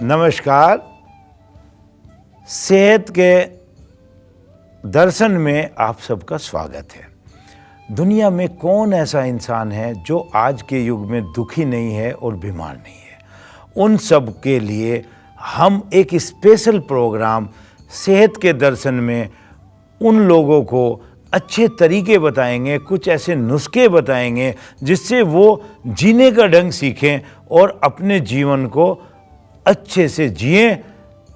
नमस्कार। सेहत के दर्शन में आप सबका स्वागत है। दुनिया में कौन ऐसा इंसान है जो आज के युग में दुखी नहीं है और बीमार नहीं है। उन सब के लिए हम एक स्पेशल प्रोग्राम सेहत के दर्शन में उन लोगों को अच्छे तरीके बताएंगे, कुछ ऐसे नुस्खे बताएंगे जिससे वो जीने का ढंग सीखें और अपने जीवन को अच्छे से जिएं।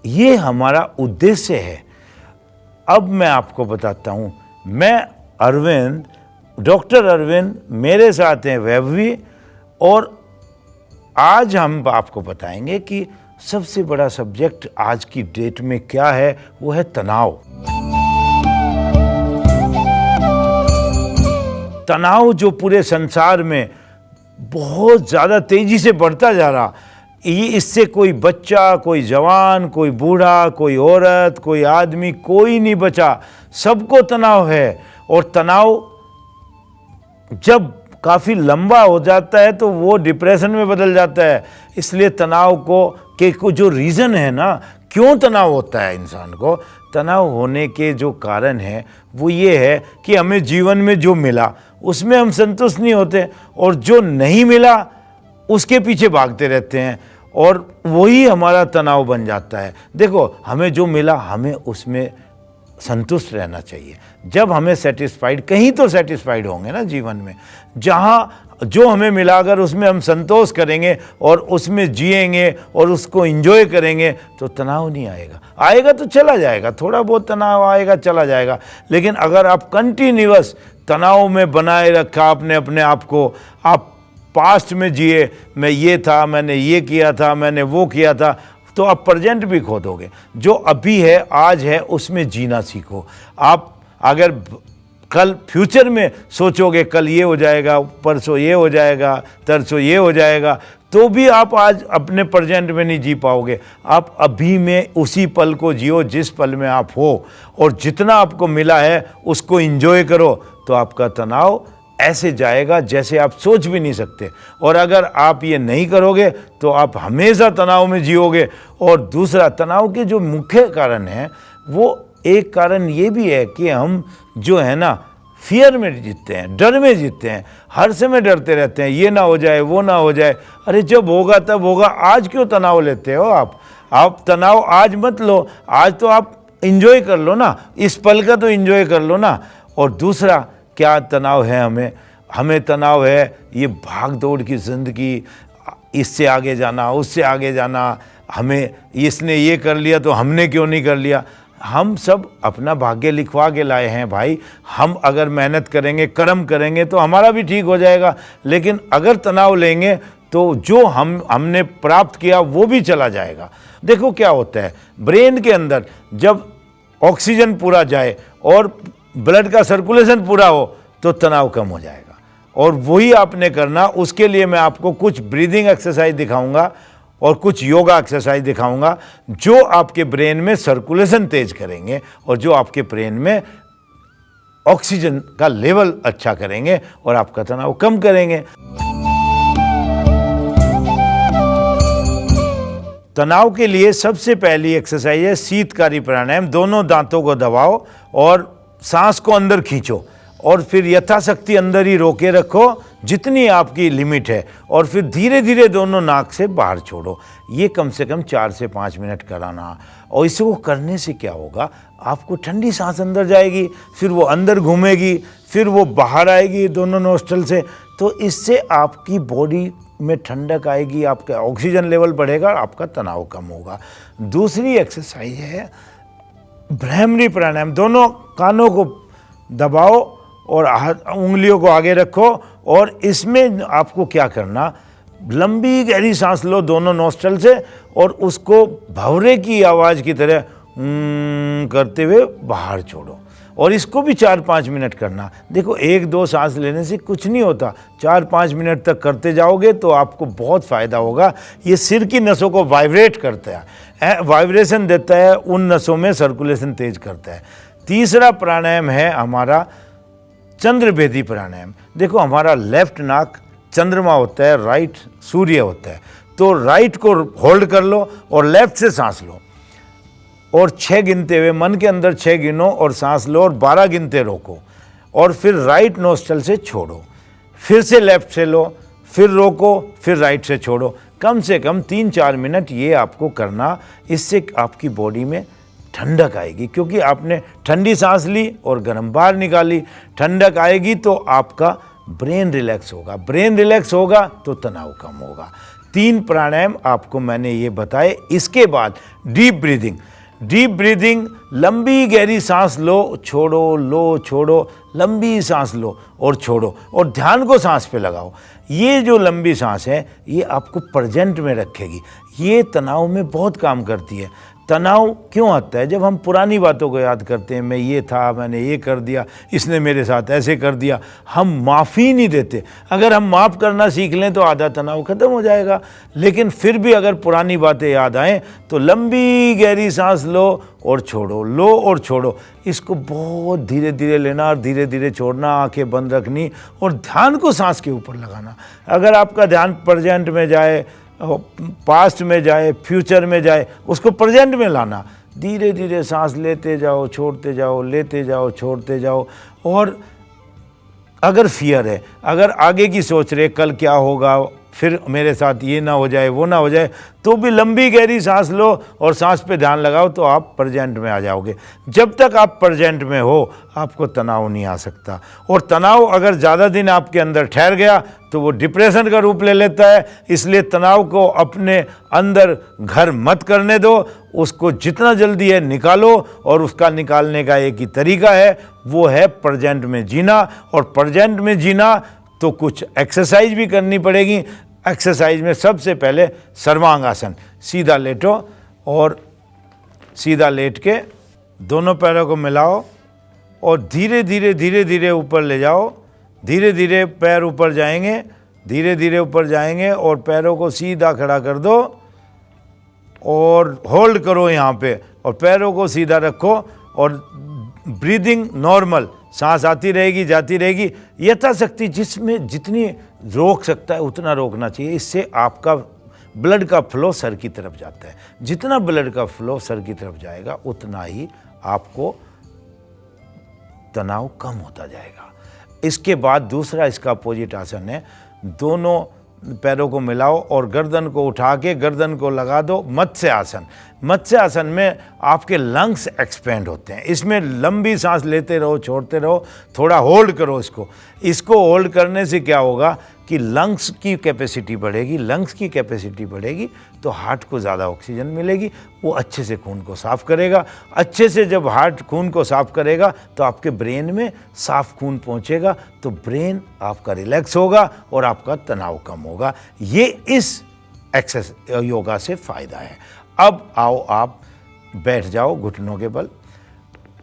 ये हमारा उद्देश्य है। अब मैं आपको बताता हूँ, मैं अरविंद, डॉक्टर अरविंद, मेरे साथ हैं वैभवी, और आज हम आपको बताएंगे कि सबसे बड़ा सब्जेक्ट आज की डेट में क्या है। वो है तनाव। तनाव जो पूरे संसार में बहुत ज़्यादा तेज़ी से बढ़ता जा रहा, ये इससे कोई बच्चा, कोई जवान, कोई बूढ़ा, कोई औरत, कोई आदमी, कोई नहीं बचा। सबको तनाव है। और तनाव जब काफ़ी लंबा हो जाता है तो वो डिप्रेशन में बदल जाता है। इसलिए तनाव को जो रीज़न है ना, क्यों तनाव होता है इंसान को, तनाव होने के जो कारण है वो ये है कि हमें जीवन में जो मिला उसमें हम संतुष्ट नहीं होते, और जो नहीं मिला उसके पीछे भागते रहते हैं, और वही हमारा तनाव बन जाता है। देखो, हमें जो मिला हमें उसमें संतुष्ट रहना चाहिए। जब हमें सेटिस्फाइड, कहीं तो सेटिस्फाइड होंगे ना जीवन में, जहाँ जो हमें मिला अगर उसमें हम संतोष करेंगे और उसमें जिएंगे और उसको एंजॉय करेंगे तो तनाव नहीं आएगा। आएगा तो चला जाएगा, थोड़ा बहुत तनाव आएगा, चला जाएगा। लेकिन अगर आप कंटिन्यूअस तनाव में बनाए रखा आपने अपने आप को, आप पास्ट में जिए, मैं ये था, मैंने ये किया था, मैंने वो किया था, तो आप प्रेजेंट भी खो दोगे। जो अभी है, आज है, उसमें जीना सीखो। आप अगर कल फ्यूचर में सोचोगे कल ये हो जाएगा, परसों ये हो जाएगा, तरसों ये हो जाएगा, तो भी आप आज अपने प्रेजेंट में नहीं जी पाओगे। आप अभी में उसी पल को जियो जिस पल में आप हो, और जितना आपको मिला है उसको एंजॉय करो, तो आपका तनाव ऐसे जाएगा जैसे आप सोच भी नहीं सकते। और अगर आप ये नहीं करोगे तो आप हमेशा तनाव में जियोगे। और दूसरा, तनाव के जो मुख्य कारण हैं, वो एक कारण ये भी है कि हम जो है ना फियर में जीतते हैं, डर में जीतते हैं, हर समय डरते रहते हैं, ये ना हो जाए, वो ना हो जाए। अरे जब होगा तब होगा, आज क्यों तनाव लेते हो आप तनाव आज मत लो, आज तो आप एंजॉय कर लो ना, इस पल का तो एंजॉय कर लो ना। और दूसरा, क्या तनाव है हमें तनाव है ये भाग दौड़ की ज़िंदगी, इससे आगे जाना, उससे आगे जाना, हमें इसने ये कर लिया तो हमने क्यों नहीं कर लिया। हम सब अपना भाग्य लिखवा के लाए हैं भाई। हम अगर मेहनत करेंगे, कर्म करेंगे तो हमारा भी ठीक हो जाएगा। लेकिन अगर तनाव लेंगे तो जो हमने प्राप्त किया वो भी चला जाएगा। देखो क्या होता है, ब्रेन के अंदर जब ऑक्सीजन पूरा जाए और ब्लड का सर्कुलेशन पूरा हो तो तनाव कम हो जाएगा। और वही आपने करना। उसके लिए मैं आपको कुछ ब्रीदिंग एक्सरसाइज दिखाऊंगा और कुछ योगा एक्सरसाइज दिखाऊंगा जो आपके ब्रेन में सर्कुलेशन तेज करेंगे और जो आपके ब्रेन में ऑक्सीजन का लेवल अच्छा करेंगे और आपका तनाव कम करेंगे। तनाव के लिए सबसे पहली एक्सरसाइज है शीतकारी प्राणायाम। दोनों दांतों को दबाओ और सांस को अंदर खींचो, और फिर यथाशक्ति अंदर ही रोके रखो जितनी आपकी लिमिट है, और फिर धीरे धीरे दोनों नाक से बाहर छोड़ो। ये कम से कम 4 से 5 मिनट कराना। और इसको करने से क्या होगा, आपको ठंडी सांस अंदर जाएगी, फिर वो अंदर घूमेगी, फिर वो बाहर आएगी दोनों नोस्ट्रल से। तो इससे आपकी बॉडी में ठंडक आएगी, आपका ऑक्सीजन लेवल बढ़ेगा, आपका तनाव कम होगा। दूसरी एक्सरसाइज है भ्रामरी प्राणायाम। दोनों कानों को दबाओ और उंगलियों को आगे रखो, और इसमें आपको क्या करना, लंबी गहरी सांस लो दोनों नोस्ट्रल से, और उसको भंवरे की आवाज़ की तरह करते हुए बाहर छोड़ो। और इसको भी 4-5 मिनट करना। देखो, 1-2 सांस लेने से कुछ नहीं होता, 4-5 मिनट तक करते जाओगे तो आपको बहुत फ़ायदा होगा। ये सिर की नसों को वाइब्रेट करता है, वाइब्रेशन देता है, उन नसों में सर्कुलेशन तेज करता है। तीसरा प्राणायाम है हमारा चंद्रभेदी प्राणायाम। देखो, हमारा लेफ्ट नाक चंद्रमा होता है, राइट सूर्य होता है। तो राइट को होल्ड कर लो और लेफ्ट से सांस लो, और 6 गिनते हुए मन के अंदर 6 गिनो और सांस लो, और 12 गिनते रोको, और फिर राइट नोस्ट्रल से छोड़ो, फिर से लेफ्ट से लो, फिर रोको, फिर राइट से छोड़ो। कम से कम 3-4 मिनट ये आपको करना, इससे आपकी बॉडी में ठंडक आएगी, क्योंकि आपने ठंडी सांस ली और गर्म बाहर निकाली। ठंडक आएगी तो आपका ब्रेन रिलैक्स होगा, ब्रेन रिलैक्स होगा तो तनाव कम होगा। 3 प्राणायाम आपको मैंने ये बताए। इसके बाद डीप ब्रीदिंग, डीप ब्रीदिंग, लंबी गहरी सांस लो, छोड़ो, लो, छोड़ो, लंबी सांस लो और छोड़ो, और ध्यान को सांस पे लगाओ। ये जो लंबी सांस है ये आपको प्रेजेंट में रखेगी, ये तनाव में बहुत काम करती है। तनाव क्यों आता है? जब हम पुरानी बातों को याद करते हैं, मैं ये था, मैंने ये कर दिया, इसने मेरे साथ ऐसे कर दिया, हम माफ़ी नहीं देते। अगर हम माफ़ करना सीख लें तो आधा तनाव ख़त्म हो जाएगा। लेकिन फिर भी अगर पुरानी बातें याद आएँ तो लंबी गहरी सांस लो और छोड़ो, लो और छोड़ो। इसको बहुत धीरे धीरे लेना और धीरे धीरे छोड़ना, आंखें बंद रखनी और ध्यान को सांस के ऊपर लगाना। अगर आपका ध्यान प्रेजेंट में जाए, पास्ट में जाए, फ्यूचर में जाए, उसको प्रेजेंट में लाना। धीरे धीरे सांस लेते जाओ, छोड़ते जाओ, लेते जाओ, छोड़ते जाओ। और अगर फियर है, अगर आगे की सोच रहे कल क्या होगा, फिर मेरे साथ ये ना हो जाए, वो ना हो जाए, तो भी लंबी गहरी सांस लो और सांस पे ध्यान लगाओ तो आप प्रेजेंट में आ जाओगे। जब तक आप प्रेजेंट में हो आपको तनाव नहीं आ सकता। और तनाव अगर ज़्यादा दिन आपके अंदर ठहर गया तो वो डिप्रेशन का रूप ले लेता है। इसलिए तनाव को अपने अंदर घर मत करने दो, उसको जितना जल्दी है निकालो। और उसका निकालने का एक ही तरीका है, वो है प्रेजेंट में जीना। और प्रेजेंट में जीना तो कुछ एक्सरसाइज भी करनी पड़ेगी। एक्सरसाइज में सबसे पहले सर्वांगासन, सीधा लेटो और सीधा लेट के दोनों पैरों को मिलाओ और धीरे धीरे धीरे धीरे ऊपर ले जाओ। धीरे धीरे पैर ऊपर जाएंगे, धीरे धीरे ऊपर जाएंगे और पैरों को सीधा खड़ा कर दो और होल्ड करो यहाँ पे और पैरों को सीधा रखो और ब्रीदिंग नॉर्मल, सांस आती रहेगी जाती रहेगी। यथाशक्ति जिसमें जितनी रोक सकता है उतना रोकना चाहिए। इससे आपका ब्लड का फ्लो सर की तरफ जाता है। जितना ब्लड का फ्लो सर की तरफ जाएगा उतना ही आपको तनाव कम होता जाएगा। इसके बाद दूसरा इसका अपोजिट आसन है, दोनों पैरों को मिलाओ और गर्दन को उठा के गर्दन को लगा दो मत्स्य आसन। मत्स्य आसन में आपके लंग्स एक्सपेंड होते हैं। इसमें लंबी सांस लेते रहो, छोड़ते रहो, थोड़ा होल्ड करो इसको होल्ड करने से क्या होगा कि लंग्स की कैपेसिटी बढ़ेगी। लंग्स की कैपेसिटी बढ़ेगी तो हार्ट को ज़्यादा ऑक्सीजन मिलेगी, वो अच्छे से खून को साफ़ करेगा। अच्छे से जब हार्ट खून को साफ़ करेगा तो आपके ब्रेन में साफ़ खून पहुंचेगा, तो ब्रेन आपका रिलैक्स होगा और आपका तनाव कम होगा। ये इस योगा से फ़ायदा है। अब आओ आप बैठ जाओ घुटनों के बल।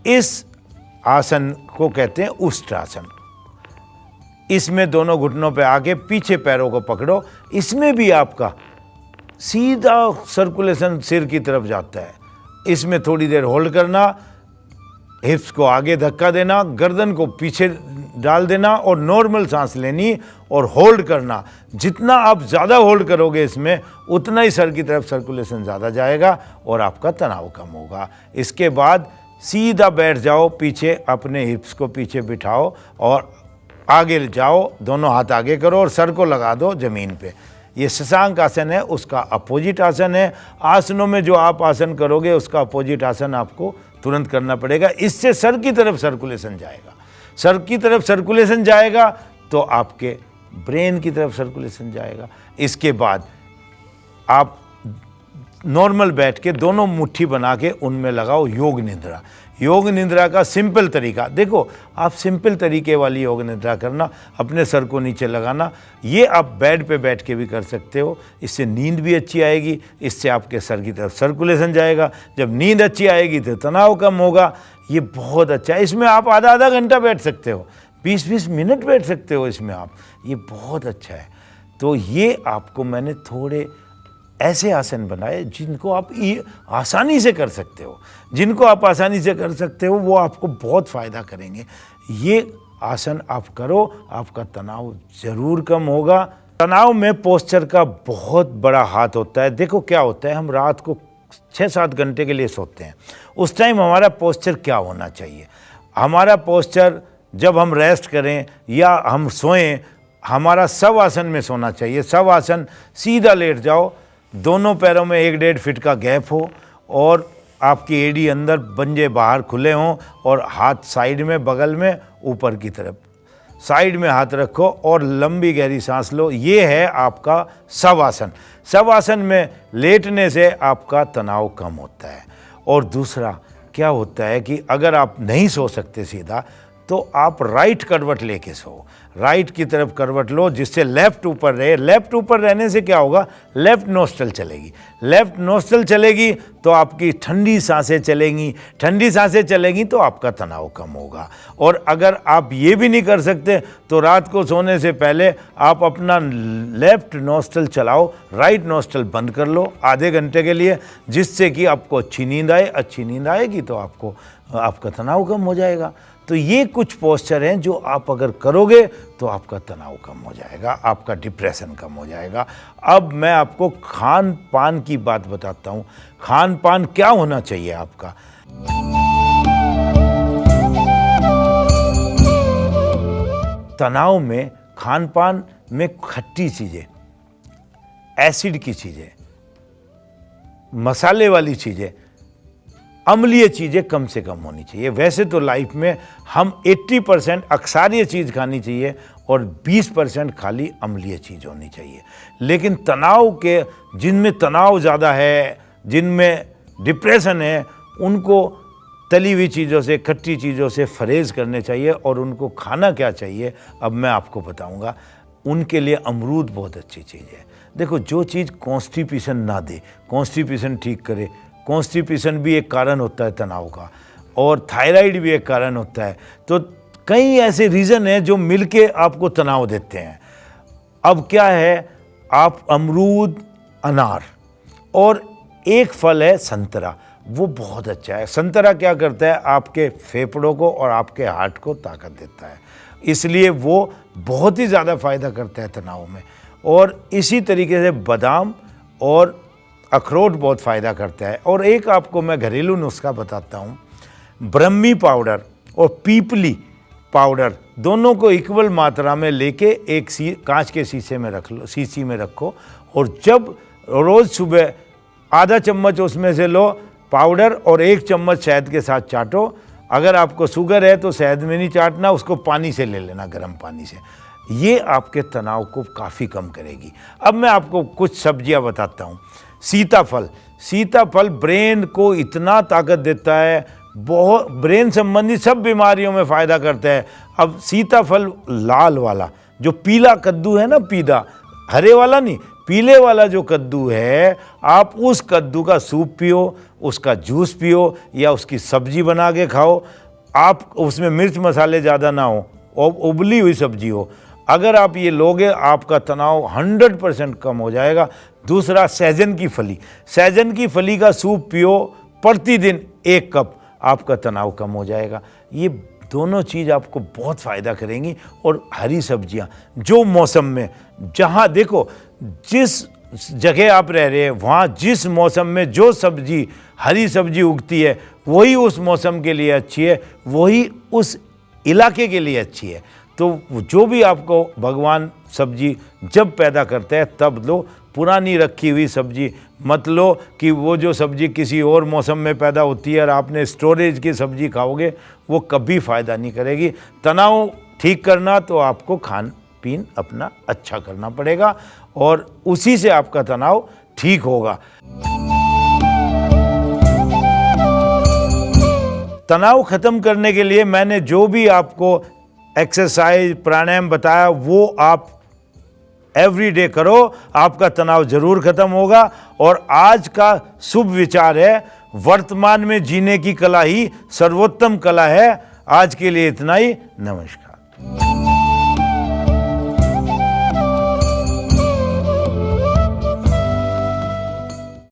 इस आसन को कहते हैं उष्ट्रासन। इसमें दोनों घुटनों पे आके पीछे पैरों को पकड़ो। इसमें भी आपका सीधा सर्कुलेशन सिर की तरफ जाता है। इसमें थोड़ी देर होल्ड करना, हिप्स को आगे धक्का देना, गर्दन को पीछे डाल देना और नॉर्मल सांस लेनी और होल्ड करना। जितना आप ज़्यादा होल्ड करोगे इसमें उतना ही सर की तरफ सर्कुलेशन ज़्यादा जाएगा और आपका तनाव कम होगा। इसके बाद सीधा बैठ जाओ, पीछे अपने हिप्स को पीछे बिठाओ और आगे जाओ, दोनों हाथ आगे करो और सर को लगा दो ज़मीन पे। ये शशांक आसन है, उसका अपोजिट आसन है। आसनों में जो आप आसन करोगे उसका अपोजिट आसन आपको तुरंत करना पड़ेगा। इससे सर की तरफ सर्कुलेशन जाएगा। सर की तरफ सर्कुलेशन जाएगा तो आपके ब्रेन की तरफ सर्कुलेशन जाएगा। इसके बाद आप नॉर्मल बैठ के दोनों मुट्ठी बना के उनमें लगाओ योग निद्रा। योग निद्रा का सिंपल तरीका देखो, आप सिंपल तरीके वाली योग निद्रा करना, अपने सर को नीचे लगाना। ये आप बेड पे बैठ के भी कर सकते हो। इससे नींद भी अच्छी आएगी, इससे आपके सर की तरफ सर्कुलेशन जाएगा। जब नींद अच्छी आएगी तो तनाव कम होगा। ये बहुत अच्छा है। इसमें आप आधा आधा घंटा बैठ सकते हो, 20-20 मिनट बैठ सकते हो इसमें आप। ये बहुत अच्छा है। तो ये आपको मैंने थोड़े ऐसे आसन बनाए जिनको आप आसानी से कर सकते हो। जिनको आप आसानी से कर सकते हो वो आपको बहुत फ़ायदा करेंगे। ये आसन आप करो, आपका तनाव ज़रूर कम होगा। तनाव में पोस्चर का बहुत बड़ा हाथ होता है। देखो क्या होता है, हम रात को 6-7 घंटे के लिए सोते हैं, उस टाइम हमारा पोस्चर क्या होना चाहिए? हमारा पोस्चर जब हम रेस्ट करें या हम सोएं, हमारा शवासन में सोना चाहिए। शवासन, सीधा लेट जाओ, दोनों पैरों में 1-1.5 फीट का गैप हो और आपकी एड़ी अंदर, पंजे बाहर खुले हों और हाथ साइड में, बगल में, ऊपर की तरफ साइड में हाथ रखो और लंबी गहरी सांस लो। ये है आपका शवासन। शवासन में लेटने से आपका तनाव कम होता है। और दूसरा क्या होता है कि अगर आप नहीं सो सकते सीधा, तो आप राइट करवट लेके सो, राइट की तरफ करवट लो जिससे लेफ्ट ऊपर रहे। लेफ्ट ऊपर रहने से क्या होगा, लेफ्ट नोस्ट्रल चलेगी। लेफ्ट नोस्ट्रल चलेगी तो आपकी ठंडी सांसें चलेंगी, ठंडी सांसें चलेंगी तो आपका तनाव कम होगा। और अगर आप ये भी नहीं कर सकते तो रात को सोने से पहले आप अपना लेफ्ट नोस्ट्रल चलाओ, राइट नोस्ट्रल बंद कर लो आधे घंटे के लिए, जिससे कि आपको अच्छी नींद आए। अच्छी नींद आएगी तो आपका तनाव कम हो जाएगा। तो ये कुछ पोस्चर हैं जो आप अगर करोगे तो आपका तनाव कम हो जाएगा, आपका डिप्रेशन कम हो जाएगा। अब मैं आपको खान पान की बात बताता हूँ। खान पान क्या होना चाहिए आपका? तनाव में खान पान में खट्टी चीज़ें, एसिड की चीज़ें, मसाले वाली चीज़ें, अम्लीय चीज़ें कम से कम होनी चाहिए। वैसे तो लाइफ में हम 80% अक्सारीय चीज़ खानी चाहिए और 20% खाली अम्लीय चीज़ होनी चाहिए। लेकिन तनाव के, जिनमें तनाव ज़्यादा है, जिनमें डिप्रेशन है, उनको तली हुई चीज़ों से, खट्टी चीज़ों से परहेज़ करने चाहिए। और उनको खाना क्या चाहिए, अब मैं आपको बताऊंगा। उनके लिए अमरूद बहुत अच्छी चीज़ है। देखो, जो चीज़ कॉन्स्टिपेशन ना दे, कॉन्स्टिपेशन ठीक करे। कॉन्स्टिपेशन भी एक कारण होता है तनाव का, और थायराइड भी एक कारण होता है। तो कई ऐसे रीज़न हैं जो मिलके आपको तनाव देते हैं। अब क्या है, आप अमरूद, अनार, और एक फल है संतरा, वो बहुत अच्छा है। संतरा क्या करता है, आपके फेफड़ों को और आपके हार्ट को ताकत देता है, इसलिए वो बहुत ही ज़्यादा फायदा करता है तनाव में। और इसी तरीके से बादाम और अखरोट बहुत फ़ायदा करता है। और एक आपको मैं घरेलू नुस्खा बताता हूँ। ब्रह्मी पाउडर और पीपली पाउडर दोनों को इक्वल मात्रा में लेके एक कांच के शीशे में रख लो, शीशी में रखो, और जब रोज़ सुबह आधा चम्मच उसमें से लो पाउडर और 1 चम्मच शहद के साथ चाटो। अगर आपको शुगर है तो शहद में नहीं चाटना, उसको पानी से ले लेना, गर्म पानी से। ये आपके तनाव को काफ़ी कम करेगी। अब मैं आपको कुछ सब्जियां बताता हूँ। सीताफल, सीताफल ब्रेन को इतना ताकत देता है, बहुत ब्रेन संबंधी सब बीमारियों में फ़ायदा करता है। अब सीताफल लाल वाला, जो पीला कद्दू है ना, पीला, हरे वाला नहीं, पीले वाला जो कद्दू है, आप उस कद्दू का सूप पियो, उसका जूस पियो या उसकी सब्जी बना के खाओ। आप उसमें मिर्च मसाले ज़्यादा ना हो और उबली हुई सब्जी हो। अगर आप ये लोगे, आपका तनाव 100% कम हो जाएगा। दूसरा, सहजन की फली, सहजन की फली का सूप पियो प्रतिदिन 1 कप, आपका तनाव कम हो जाएगा। ये दोनों चीज़ आपको बहुत फ़ायदा करेंगी। और हरी सब्जियां, जो मौसम में, जहाँ देखो जिस जगह आप रह रहे हैं, वहाँ जिस मौसम में जो सब्जी, हरी सब्जी उगती है, वही उस मौसम के लिए अच्छी है, वही उस इलाके के लिए अच्छी है। तो जो भी आपको भगवान सब्जी जब पैदा करते हैं तब लो। पुरानी रखी हुई सब्जी मत लो कि वो जो सब्जी किसी और मौसम में पैदा होती है और आपने स्टोरेज की सब्जी खाओगे, वो कभी फ़ायदा नहीं करेगी। तनाव ठीक करना तो आपको खान पीन अपना अच्छा करना पड़ेगा और उसी से आपका तनाव ठीक होगा। तनाव ख़त्म करने के लिए मैंने जो भी आपको एक्सरसाइज, प्राणायाम बताया, वो आप एवरीडे करो, आपका तनाव जरूर खत्म होगा। और आज का शुभ विचार है, वर्तमान में जीने की कला ही सर्वोत्तम कला है। आज के लिए इतना ही, नमस्कार।